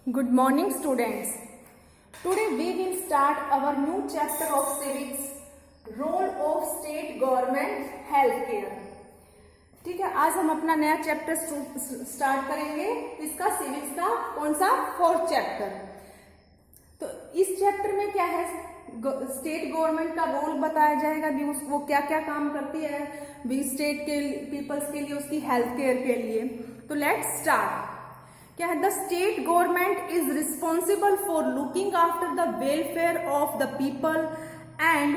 Good morning students. Today we will start our new chapter of civics, role of state government healthcare. ठीक है, आज हम अपना नया चैप्टर स्टार्ट करेंगे। इसका सिविक्स का कौन सा 4th चैप्टर। तो इस चैप्टर में क्या है, स्टेट गवर्नमेंट का रोल बताया जाएगा भी, वो क्या क्या काम करती है भी स्टेट के पीपल्स के लिए, उसकी हेल्थ केयर के लिए। तो लेट्स स्टार्ट। क्या है, the state government is responsible for looking after the welfare of the people and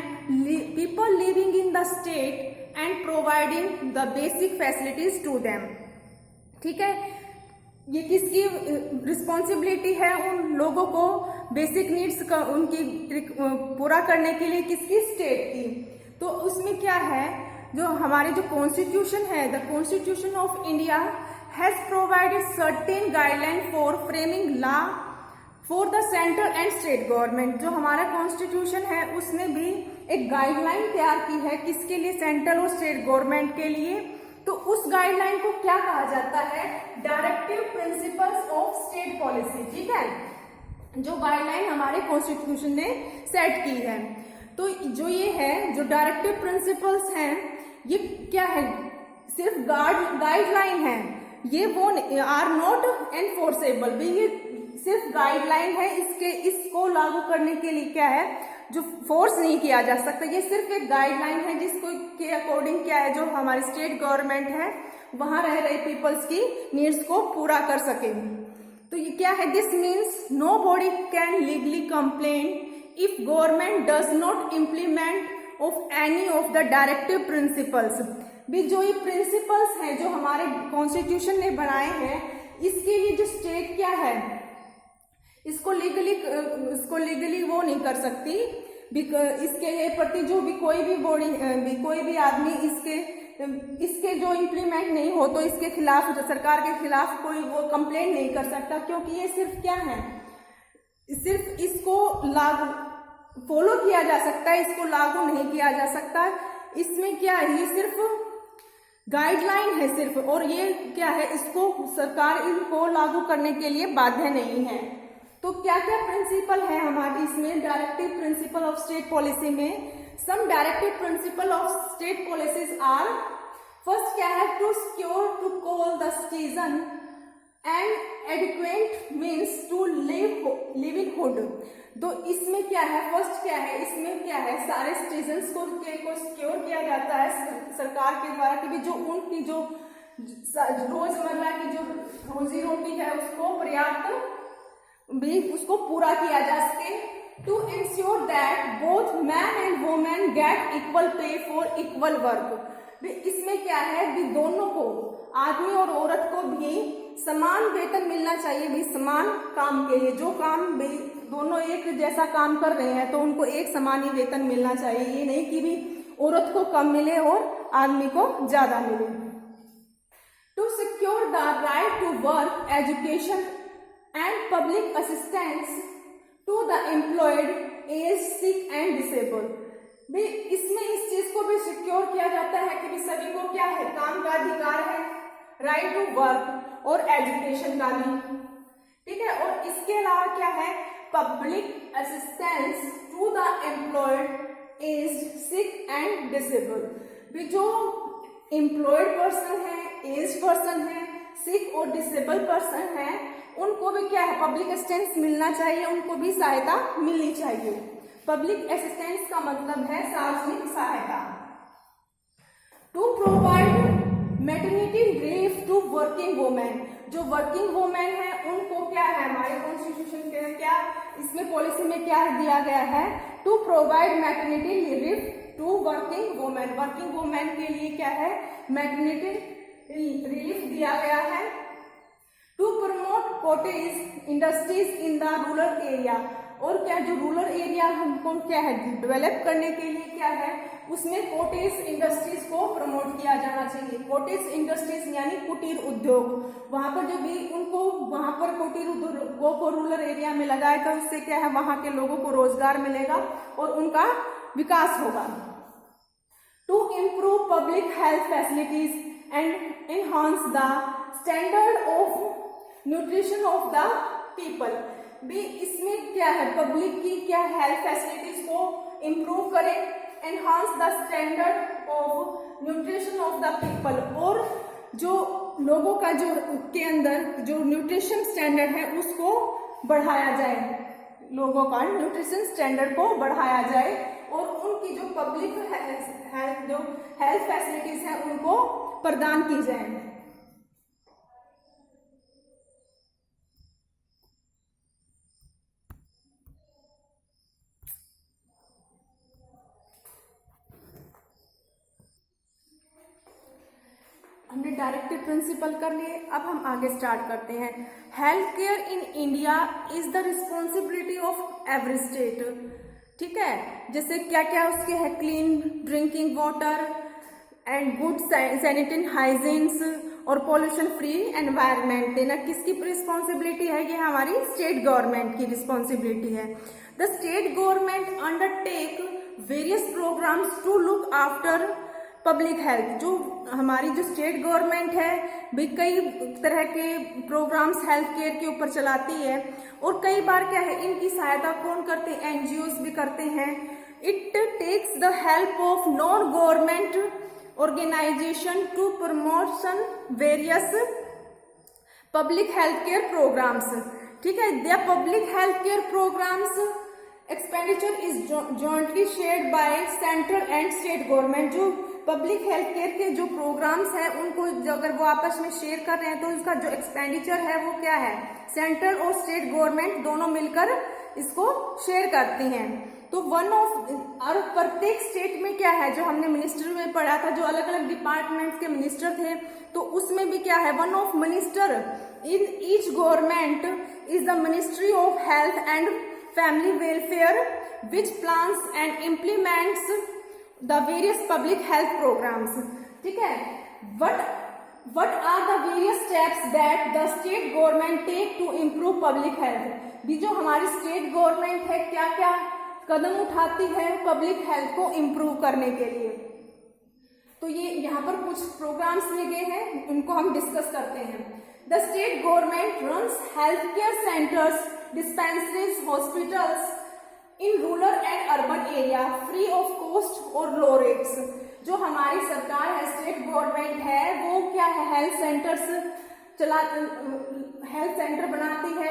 people living in the state and providing the basic facilities to them. ठीक है, ये किसकी रिस्पॉन्सिबिलिटी है, उन लोगों को बेसिक नीड्स का उनकी पूरा करने के लिए किसकी, स्टेट की। तो उसमें क्या है, जो हमारी जो कॉन्स्टिट्यूशन है, the constitution of India has provided certain guideline for framing law for the central and state government। जो हमारा कॉन्स्टिट्यूशन है उसने भी एक गाइडलाइन तैयार की है, किसके लिए, सेंट्रल और स्टेट गवर्नमेंट के लिए। तो उस गाइडलाइन को क्या कहा जाता है, directive principles of state policy. ठीक है, जो गाइडलाइन हमारे कॉन्स्टिट्यूशन ने सेट की है। तो जो ये है, जो डायरेक्टिव प्रिंसिपल्स हैं, ये क्या है, सिर्फ गाइडलाइन है, ये वो आर नॉट एनफोर्सेबल भी, ये सिर्फ गाइडलाइन है। इसको लागू करने के लिए क्या है, जो फोर्स नहीं किया जा सकता, ये सिर्फ एक गाइडलाइन है जिसको के अकॉर्डिंग क्या है, जो हमारी स्टेट गवर्नमेंट है वहां रह रहे पीपल्स की नीड्स को पूरा कर सके। तो ये क्या है, this means nobody can legally complain if government does not implement of any of the directive principles भी। जो ये प्रिंसिपल्स हैं जो हमारे कॉन्स्टिट्यूशन ने बनाए हैं, इसके लिए जो स्टेट क्या है, इसको लीगली वो नहीं कर सकती। इसके प्रति जो भी कोई भी बॉडी, कोई भी आदमी इसके जो इम्प्लीमेंट नहीं हो तो इसके खिलाफ, सरकार के खिलाफ कोई वो कंप्लेन नहीं कर सकता, क्योंकि ये सिर्फ क्या है, सिर्फ इसको लागू फॉलो किया जा सकता है, इसको लागू नहीं किया जा सकता। इसमें क्या है, ये सिर्फ गाइडलाइन है सिर्फ, और ये क्या है, इसको सरकार इनको लागू करने के लिए बाध्य नहीं है। तो क्या क्या प्रिंसिपल है हमारी इसमें directive principal of state policy में। Some directive principal of state policies are, first क्या है, to secure to call the citizen and adequate means to livelihood. तो इसमें क्या है, फर्स्ट क्या है, इसमें क्या है, सारे सिटीजन्स को सिक्योर किया जाता है सरकार के द्वारा कि भी जो उनकी जो रोजमर्रा की जो रोजी रोटी है उसको पर्याप्त भी उसको पूरा किया जा सके। To ensure that both man and women get equal pay for equal work. इसमें क्या है भी, दोनों को, आदमी और औरत को भी समान वेतन मिलना चाहिए भी, समान काम के लिए। जो काम भी दोनों एक जैसा काम कर रहे हैं तो उनको एक समान ही वेतन मिलना चाहिए, ये नहीं कि भी औरत को कम मिले और आदमी को ज्यादा मिले। To secure the right to work, education and public assistance to the employed, age, sick and disable भी। इसमें इस चीज को भी सिक्योर किया जाता है कि भी सभी को क्या है, काम का अधिकार है, राइट टू वर्क और एजुकेशन का भी। ठीक है, और इसके अलावा क्या है, public assistance to the employed, age, sick and disable भी। जो एम्प्लॉयड पर्सन है, एज पर्सन है, सिक और डिसेबल पर्सन है, उनको भी क्या है, पब्लिक असिस्टेंस मिलना चाहिए, उनको भी सहायता मिलनी चाहिए। पब्लिक असिस्टेंस का मतलब है सार्वजनिक सहायता। To provide maternity leave to working women, जो वर्किंग वुमेन है उनको क्या है, हमारे कॉन्स्टिट्यूशन के क्या इसमें पॉलिसी में क्या दिया गया है, to provide maternity leave to working women. Working women के लिए क्या है, मैटरनिटी रिलीफ दिया गया है। To promote cottage industries in the rural area, और क्या जो रूरल एरिया हमको क्या है डेवलप करने के लिए क्या है, उसमें कॉटेज इंडस्ट्रीज को प्रमोट किया जाना चाहिए। कॉटेज इंडस्ट्रीज यानी कुटीर उद्योग, वहां पर जो भी उनको वहां पर कुटीर उद्योगों को रूरल एरिया में लगाएगा, उससे क्या है, वहां के लोगों को रोजगार मिलेगा और उनका विकास होगा। To improve public health facilities and enhance the standard of nutrition of the people. भी इसमें क्या है, पब्लिक की क्या हेल्थ फैसिलिटीज को इम्प्रूव करें, enhance the standard of nutrition of the people, और जो लोगों का जो के अंदर जो न्यूट्रिशन स्टैंडर्ड है उसको बढ़ाया जाए, लोगों का न्यूट्रिशन स्टैंडर्ड को बढ़ाया जाए, और उनकी जो पब्लिक हेल्थ जो हेल्थ फैसिलिटीज है उनको प्रदान की जाए। हमने डायरेक्टिव प्रिंसिपल कर लिए, अब हम आगे स्टार्ट करते हैं। Health care in India is the responsibility of every state. ठीक है, जैसे क्या क्या उसके है, clean drinking water and good sanitary hygienes और पॉल्यूशन फ्री एनवायरनमेंट देना किसकी रिस्पॉन्सिबिलिटी है, ये हमारी स्टेट गवर्नमेंट की रिस्पॉन्सिबिलिटी है। The state government undertake various programmes to look after public health. जो हमारी जो स्टेट गवर्नमेंट है भी कई तरह के प्रोग्राम्स हेल्थ केयर के ऊपर चलाती है, और कई बार क्या है इनकी सहायता कौन करते हैं, एनजीओज भी करते हैं। It takes the help of non government organisation to promotion various public health care programmes. ठीक है, the public health care programmes expenditure is jointly shared by central and state government. जो पब्लिक हेल्थ केयर के जो programmes हैं उनको अगर वो आपस में शेयर कर रहे हैं तो उसका जो एक्सपेंडिचर है वो क्या है, सेंट्रल और स्टेट गवर्नमेंट दोनों मिलकर इसको शेयर करती हैं। तो वन ऑफ, और प्रत्येक स्टेट में क्या है, जो हमने मिनिस्टर में पढ़ा था, जो अलग अलग डिपार्टमेंट्स के मिनिस्टर थे, तो उसमें भी क्या है, one of minister in each government is the ministry of health and family welfare which plans and implements the various public health programmes. ठीक है, what are the various steps that the state government take to improve public health. भी जो हमारी state government है क्या क्या कदम उठाती है पब्लिक हेल्थ को इम्प्रूव करने के लिए। तो ये यहाँ पर कुछ प्रोग्राम्स लिए गए हैं, उनको हम डिस्कस करते हैं। The state government runs health care centres, dispensaries, hospitals in rural and urban area free of cost और लो रेट्स। जो हमारी सरकार है, स्टेट गवर्नमेंट है, वो क्या है, हेल्थ सेंटर्स हेल्थ सेंटर बनाती है,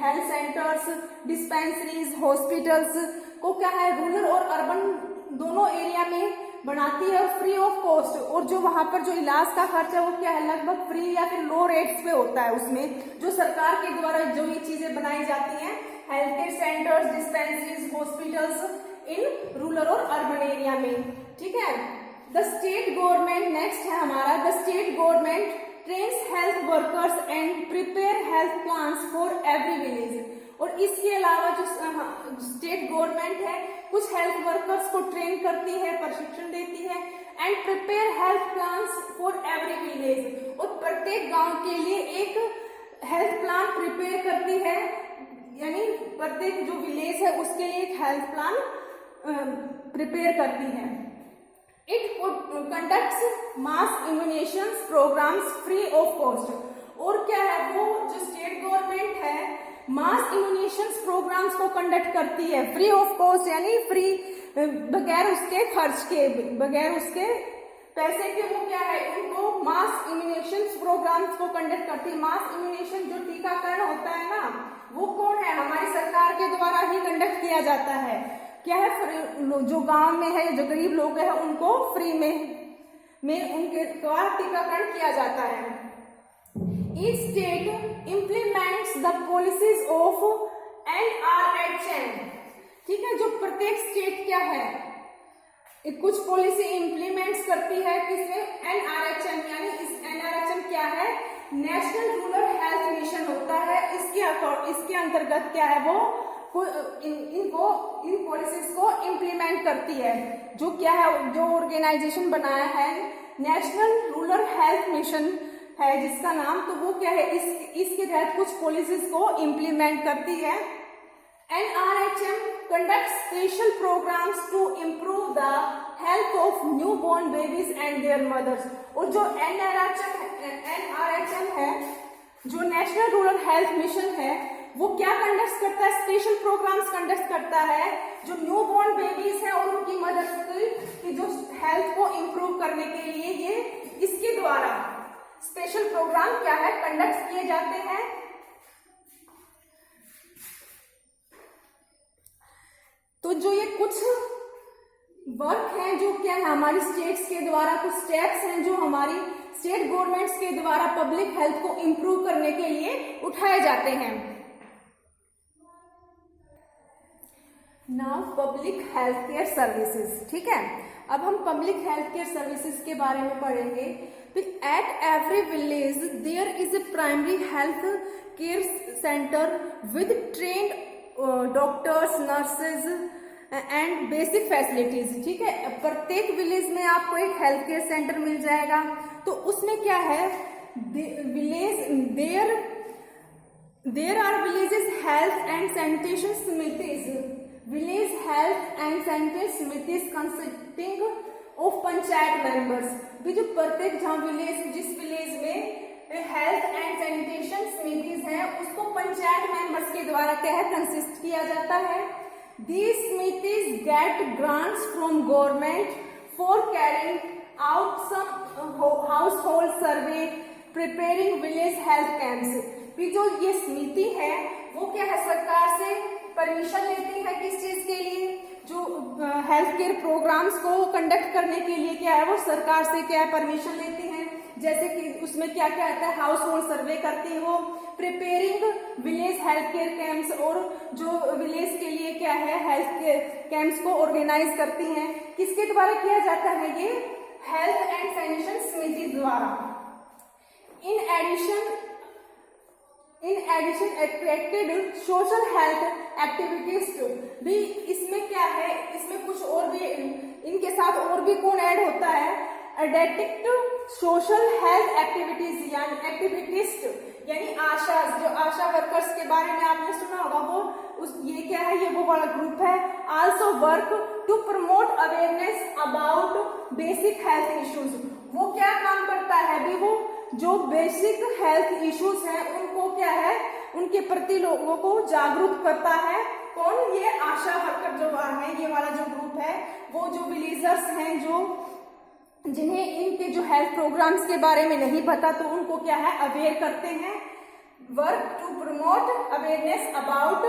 हेल्थ सेंटर्स, डिस्पेंसरीज, हॉस्पिटल्स को क्या है, रूरल और अर्बन दोनों एरिया में बनाती है, और फ्री ऑफ कॉस्ट, और जो वहां पर जो इलाज का खर्चा है वो क्या है, लगभग फ्री या फिर लो रेट्स पे होता है। उसमें जो सरकार के द्वारा जो ये चीजें बनाई जाती हैं, health care centres, dispensaries, hospitals in rural और अर्बन एरिया में। ठीक है, द स्टेट गवर्नमेंट नेक्स्ट है हमारा, the state government trains health workers and prepare health plans for every village. और इसके अलावा जो स्टेट गवर्नमेंट है कुछ हेल्थ वर्कर्स को ट्रेन करती है, प्रशिक्षण देती है, and prepare health plans for every village, और प्रत्येक गांव के लिए एक हेल्थ प्लान प्रिपेयर करती है, यानी प्रत्येक जो विलेज है उसके लिए एक हेल्थ प्लान प्रिपेयर करती है। It conducts mass immunisation programmes free of cost. और क्या है, वो जो स्टेट गवर्नमेंट है मास इम्यूनेशन प्रोग्राम्स को कंडक्ट करती है फ्री ऑफ कॉस्ट, यानी फ्री, बगैर उसके खर्च के, बगैर उसके पैसे के, वो क्या है, उनको मास इम्यूनेशन प्रोग्राम्स को कंडक्ट करती है। मास इम्यूनेशन जो टीकाकरण होता है ना, वो कौन है, हमारी सरकार के द्वारा ही कंडक्ट किया जाता है। क्या है, जो गांव में है, जो गरीब लोग हैं उनको फ्री में उनके द्वारा टीकाकरण किया जाता है। Each state implements the policies of NRHM। ठीक है, जो प्रत्येक स्टेट क्या है, कुछ पॉलिसी इम्प्लीमेंट्स करती है, किसमें, NRHM, यानी इस NRHM क्या है, नेशनल रूरल हेल्थ मिशन होता है। इसके अंतर्गत क्या है, वो इन पॉलिसीज को इम्प्लीमेंट करती है। जो क्या है, जो ऑर्गेनाइजेशन बनाया है नेशनल रूरल हेल्थ मिशन है जिसका नाम, तो वो क्या है, इसके तहत कुछ पॉलिसीज को इम्प्लीमेंट करती है। NRHM conducts special programs to improve the health of newborn babies and their mothers। और जो NRHM है, जो नेशनल रूरल हेल्थ मिशन है, वो क्या कंडक्ट करता है, स्पेशल प्रोग्राम्स कंडक्ट करता है जो न्यू बॉर्न बेबीज हैं और उनकी मदर की जो हेल्थ को इम्प्रूव करने के लिए ये इसके द्वारा स्पेशल प्रोग्राम क्या है कंडक्ट किए जाते हैं। तो जो ये कुछ वर्क हैं जो क्या है हमारी स्टेट्स के द्वारा, कुछ स्टेप्स हैं जो हमारी स्टेट गवर्नमेंट्स के द्वारा पब्लिक हेल्थ को इम्प्रूव करने के लिए उठाए जाते हैं। Now public health care services, ठीक है। अब हम पब्लिक हेल्थ केयर सर्विसेज के बारे में पढ़ेंगे। At every village there is a primary health care centre with trained doctors, nurses and basic facilities, ठीक है। प्रत्येक विलेज में आपको एक हेल्थ केयर सेंटर मिल जाएगा। तो उसमें क्या है, village there are villages health and sanitation समितिज, विलेज हेल्थ एंड सैनिटेशन समितिज कंसिस्टिंग ऑफ पंचायत मेंबर्स। भी जो प्रत्येक जहाँ विलेज, जिस विलेज में हेल्थ एंड सैनिटेशन समितिज है उसको पंचायत मेंबर्स के द्वारा क्या है कंसिस्ट किया जाता है। These committees get grants from government for carrying out some household survey, preparing village health camps. भी जो ये समिति है वो क्या है सरकार से परमिशन लेती है किस चीज के लिए, जो हेल्थ केयर प्रोग्राम्स को कंडक्ट करने के लिए क्या है वो सरकार से क्या है परमिशन लेती है। जैसे कि उसमें क्या क्या आता है, हाउस होल्ड सर्वे करती है वो, preparing village health care camps, और जो विलेज के लिए क्या है हेल्थ केयर कैंप्स को ऑर्गेनाइज करती हैं। किसके द्वारा किया जाता है ये, हेल्थ एंड सैनिटेशन समिति द्वारा। In addition attracted social health activities भी इसमें क्या है, इसमें कुछ और भी इनके साथ और भी कौन ऐड होता है, अडेक्ट सोशल हेल्थ एक्टिविटीज यानी आशा, जो आशा वर्कर्स के बारे में आपने सुना होगा वो ये क्या है, ये वो वाला ग्रुप है। Also work to promote awareness about basic health issues, वो क्या काम करता है भी, वो जो बेसिक हेल्थ इश्यूज हैं उनको क्या है उनके प्रति लोगों को जागरूक करता है। कौन, ये आशा वर्कर जो है, ये वाला जो ग्रुप है वो जो विलेजर्स हैं जो जिन्हें इनके जो हेल्थ प्रोग्राम्स के बारे में नहीं पता तो उनको क्या है अवेयर करते हैं। Work to promote awareness about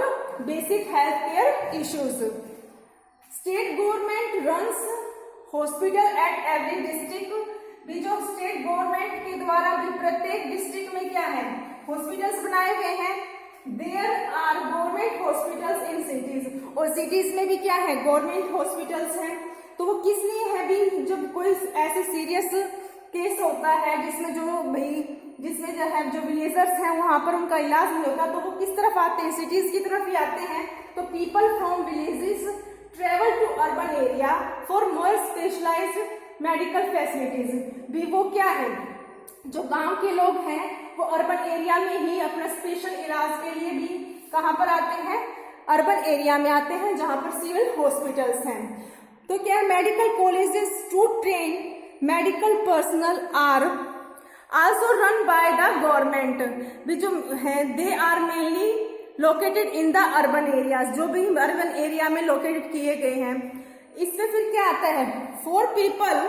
basic health care issues. State government runs hospital at every district, भी जो स्टेट गवर्नमेंट के द्वारा भी प्रत्येक डिस्ट्रिक्ट में क्या है हॉस्पिटल्स बनाए गए हैं। There are government hospitals in cities, और सिटीज में भी क्या है गवर्नमेंट हॉस्पिटल्स हैं। तो वो किस लिए है भी, जब कोई ऐसे सीरियस केस होता है जिसमें जो है जो विलेजर्स हैं वहां पर उनका इलाज नहीं होता तो वो किस तरफ आते हैं, सिटीज की तरफ ही आते हैं। तो people from villages travel to urban area for more specialised medical facilities. भी वो क्या है, जो गांव के लोग हैं वो अर्बन एरिया में ही अपना स्पेशल इलाज के लिए भी कहां पर आते हैं, अर्बन एरिया में आते हैं जहां पर सिविल हॉस्पिटल्स हैं। तो क्या है, medical colleges to train medical personnel are also run by the government, भी जो है they are mainly located in the urban areas, जो भी अर्बन एरिया में लोकेटेड किए गए हैं। इसमें फिर क्या आता है, for people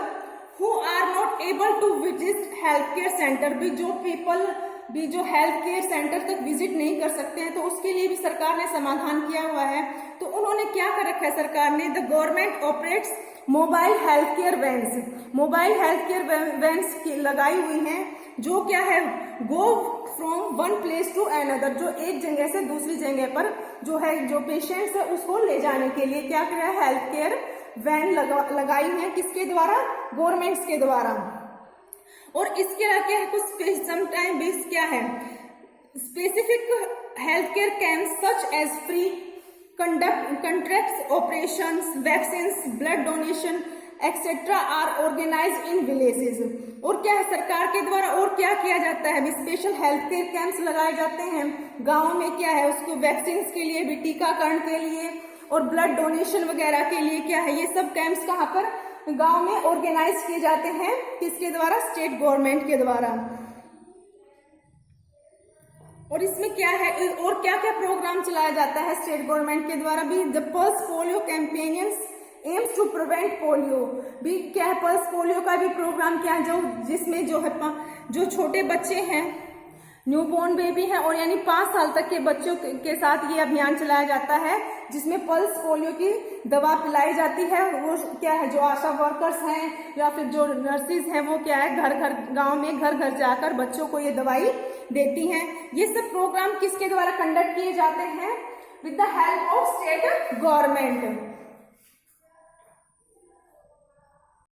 who are not able to visit health care centre, भी जो पीपल भी जो हेल्थ केयर सेंटर तक विजिट नहीं कर सकते हैं तो उसके लिए भी सरकार ने समाधान किया हुआ है। तो उन्होंने क्या कर रखा है सरकार ने, the government operates mobile health care vans, mobile health care vans लगाई हुई हैं जो क्या है go from one place to another, जो एक जगह से दूसरी जगह पर जो है जो पेशेंट्स है उसको ले जाने के लिए क्या किया है हेल्थ केयर वैन लगाई है। किसके द्वारा, गवर्नमेंट्स के द्वारा। और इसके अलावा कुछ समटाइम बेस क्या है, specific health care camp such as free cataracts operations, vaccines, blood donation etcetera are organise in villages. और क्या है सरकार के द्वारा और क्या किया जाता है, स्पेशल हेल्थ केयर कैंप्स लगाए जाते हैं गाँव में, क्या है उसको वैक्सीन के लिए भी, टीकाकरण के लिए और ब्लड डोनेशन वगैरह के लिए क्या है ये सब कैंप्स कहाँ पर गांव में ऑर्गेनाइज किए जाते हैं। किसके द्वारा, स्टेट गवर्नमेंट के द्वारा। और इसमें क्या है और क्या क्या प्रोग्राम चलाया जाता है स्टेट गवर्नमेंट के द्वारा भी। The pulse polio campaigns aims to prevent polio भी क्या है, पल्स पोलियो का भी प्रोग्राम क्या है, जो जिसमें जो है जो छोटे बच्चे हैं, न्यूबॉर्न बेबी है और यानी 5 साल तक के बच्चों के साथ ये अभियान चलाया जाता है, जिसमें पल्स पोलियो की दवा पिलाई जाती है। वो क्या है, जो आशा वर्कर्स हैं या फिर जो नर्सिस हैं वो क्या है, घर घर गांव में घर घर जाकर बच्चों को ये दवाई देती हैं। ये सब प्रोग्राम किसके द्वारा कंडक्ट किए जाते हैं? With the help of state government.